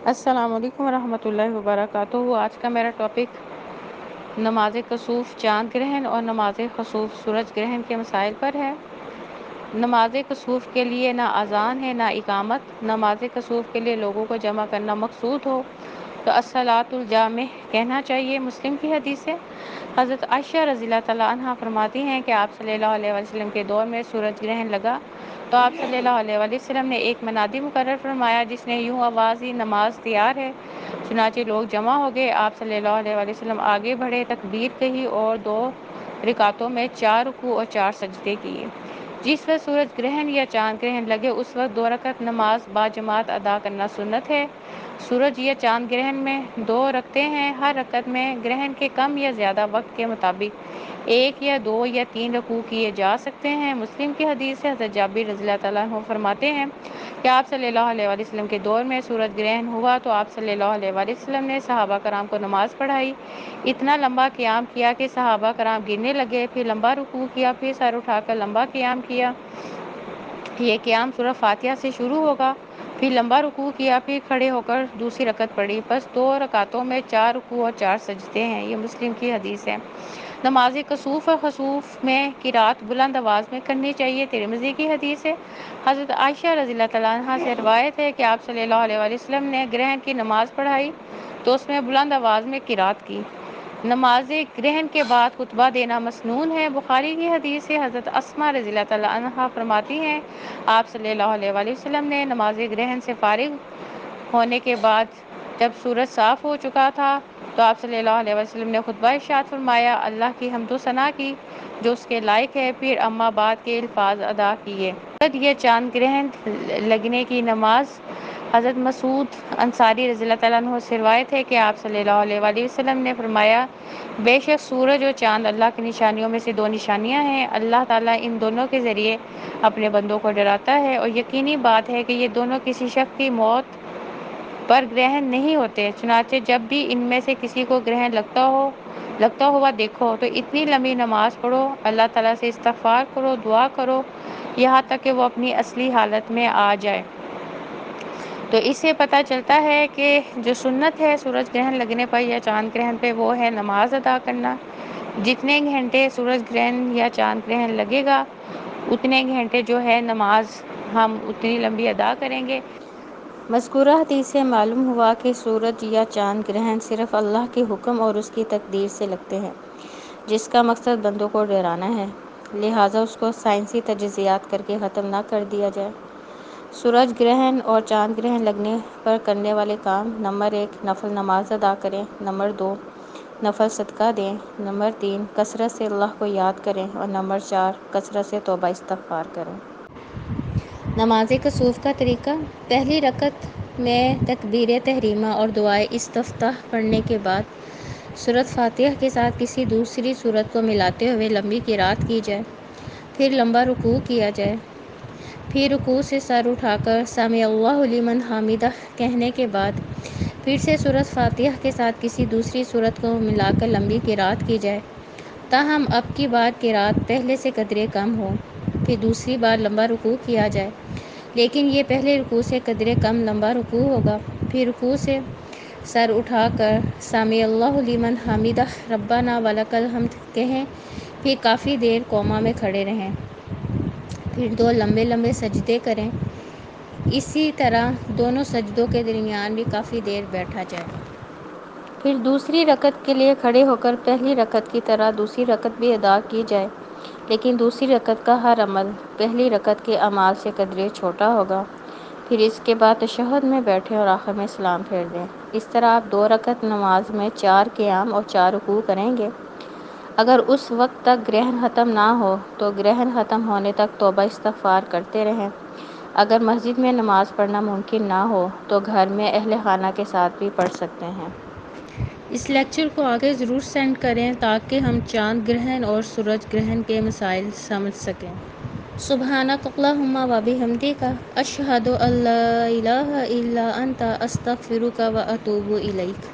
السلام علیکم ورحمۃ اللہ وبرکاتہ۔ آج کا میرا ٹاپک نماز کسوف چاند گرہن اور نماز خسوف سورج گرہن کے مسائل پر ہے۔ نماز کسوف کے لیے نہ اذان ہے نہ اقامت۔ نماز کسوف کے لیے لوگوں کو جمع کرنا مقصود ہو تو الصلاۃ الجامع کہنا چاہیے۔ مسلم کی حدیث ہے، حضرت عائشہ رضی اللہ تعالیٰ عنہ فرماتی ہیں کہ آپ صلی اللہ علیہ وسلم کے دور میں سورج گرہن لگا تو آپ صلی اللہ علیہ وسلم نے ایک منادی مقرر فرمایا جس نے یوں آواز دی، نماز تیار ہے۔ چنانچہ لوگ جمع ہو گئے، آپ صلی اللہ علیہ وسلم آگے بڑھے، تکبیر کہی اور 2 رکعتوں میں 4 رکوع اور 4 سجدے کیے۔ جس وقت سورج گرہن یا چاند گرہن لگے اس وقت 2 رکعت نماز باجماعت ادا کرنا سنت ہے۔ سورج یا چاند گرہن میں 2 رکعتیں ہیں، ہر رکعت میں گرہن کے کم یا زیادہ وقت کے مطابق 1 یا 2 یا 3 رکوع کیے جا سکتے ہیں۔ مسلم کی حدیث سے حضرت جابر رضی اللہ تعالیٰ عنہ فرماتے ہیں کہ آپ صلی اللہ علیہ وسلم کے دور میں سورج گرہن ہوا تو آپ صلی اللہ علیہ وسلم نے صحابہ کرام کو نماز پڑھائی، اتنا لمبا قیام کیا کہ صحابہ کرام گرنے لگے، پھر لمبا رکوع کیا، پھر سر اٹھا کر لمبا قیام کیا۔ یہ قیام سورہ فاتحہ سے شروع ہوگا، پھر لمبا رکوع کیا، پھر کھڑے ہو کر دوسری رکعت پڑھی، بس 2 رکعتوں میں 4 رکوع اور 4 سجدے ہیں۔ یہ مسلم کی حدیث ہے۔ نماز کسوف اور خسوف میں قرات بلند آواز میں کرنی چاہیے۔ ترمذی کی حدیث ہے، حضرت عائشہ رضی اللہ تعالیٰ عنہ سے روایت ہے کہ آپ صلی اللہ علیہ وسلم نے گرہن کی نماز پڑھائی تو اس میں بلند آواز میں قرات کی۔ نماز گرہن کے بعد خطبہ دینا مسنون ہے۔ بخاری کی حدیث سے حضرت اسماء رضی اللہ تعالیٰ عنہ فرماتی ہیں آپ صلی اللہ علیہ وسلم نے نماز گرہن سے فارغ ہونے کے بعد جب سورج صاف ہو چکا تھا تو آپ صلی اللہ علیہ وسلم نے خطبہ ارشاد فرمایا، اللہ کی حمد و ثنا کی جو اس کے لائق ہے، پھر اما بعد کے الفاظ ادا کیے۔ یہ چاند گرہن لگنے کی نماز حضرت مسعود انصاری رضی اللہ تعالیٰ عنہ سے روایت ہے کہ آپ صلی اللہ علیہ وسلم نے فرمایا، بے شک سورج اور چاند اللہ کی نشانیوں میں سے 2 نشانیاں ہیں، اللہ تعالیٰ ان دونوں کے ذریعے اپنے بندوں کو ڈراتا ہے، اور یقینی بات ہے کہ یہ دونوں کسی شخص کی موت پر گرہن نہیں ہوتے، چنانچہ جب بھی ان میں سے کسی کو گرہن لگتا ہوا دیکھو تو اتنی لمبی نماز پڑھو، اللہ تعالیٰ سے استغفار کرو، دعا کرو، یہاں تک کہ وہ اپنی اصلی حالت میں آ جائے۔ تو اس سے پتہ چلتا ہے کہ جو سنت ہے سورج گرہن لگنے پر یا چاند گرہن پہ وہ ہے نماز ادا کرنا۔ جتنے گھنٹے سورج گرہن یا چاند گرہن لگے گا اتنے گھنٹے جو ہے نماز ہم اتنی لمبی ادا کریں گے۔ مذکورہ حدیث سے معلوم ہوا کہ سورج یا چاند گرہن صرف اللہ کے حکم اور اس کی تقدیر سے لگتے ہیں، جس کا مقصد بندوں کو ڈرانا ہے، لہٰذا اس کو سائنسی تجزیات کر کے ختم نہ کر دیا جائے۔ سورج گرہن اور چاند گرہن لگنے پر کرنے والے کام: نمبر 1 نفل نماز ادا کریں، نمبر 2 نفل صدقہ دیں، نمبر 3 کثرت سے اللہ کو یاد کریں، اور نمبر 4 کثرت سے توبہ استغفار کریں۔ نماز کسوف کا طریقہ: پہلی رکعت میں تکبیر تحریمہ اور دعائے استفتاح پڑھنے کے بعد سورۃ فاتحہ کے ساتھ کسی دوسری سورت کو ملاتے ہوئے لمبی قرات کی جائے، پھر لمبا رکوع کیا جائے، پھر رکوع سے سر اٹھا کر سمع اللہ لمن حمدہ کہنے کے بعد پھر سے سورۃ فاتحہ کے ساتھ کسی دوسری سورت کو ملا کر لمبی قرات کی جائے، تاہم اب کی بار قرات پہلے سے قدرے کم ہو، پھر دوسری بار لمبا رکوع کیا جائے، لیکن یہ پہلے رکوع سے قدرے کم لمبا رکوع ہوگا، پھر رکوع سے سر اٹھا کر سمع اللہ لمن حمدہ ربنا ولک الحمد کہیں، پھر کافی دیر قوما میں کھڑے رہیں، پھر 2 لمبے لمبے سجدے کریں، اسی طرح دونوں سجدوں کے درمیان بھی کافی دیر بیٹھا جائے۔ پھر دوسری رکعت کے لیے کھڑے ہو کر پہلی رکعت کی طرح دوسری رکعت بھی ادا کی جائے، لیکن دوسری رکعت کا ہر عمل پہلی رکعت کے اعمال سے قدرے چھوٹا ہوگا، پھر اس کے بعد تشہد میں بیٹھیں اور آخر میں سلام پھیر دیں۔ اس طرح آپ 2 رکعت نماز میں 4 قیام اور 4 رکوع کریں گے۔ اگر اس وقت تک گرہن ختم نہ ہو تو گرہن ختم ہونے تک توبہ استغفار کرتے رہیں۔ اگر مسجد میں نماز پڑھنا ممکن نہ ہو تو گھر میں اہل خانہ کے ساتھ بھی پڑھ سکتے ہیں۔ اس لیکچر کو آگے ضرور سینڈ کریں تاکہ ہم چاند گرہن اور سورج گرہن کے مسائل سمجھ سکیں۔ سبحانک اللہم و بحمدک، اشہد ان لا الہ الا انت، استغفرک و اتوب الیک۔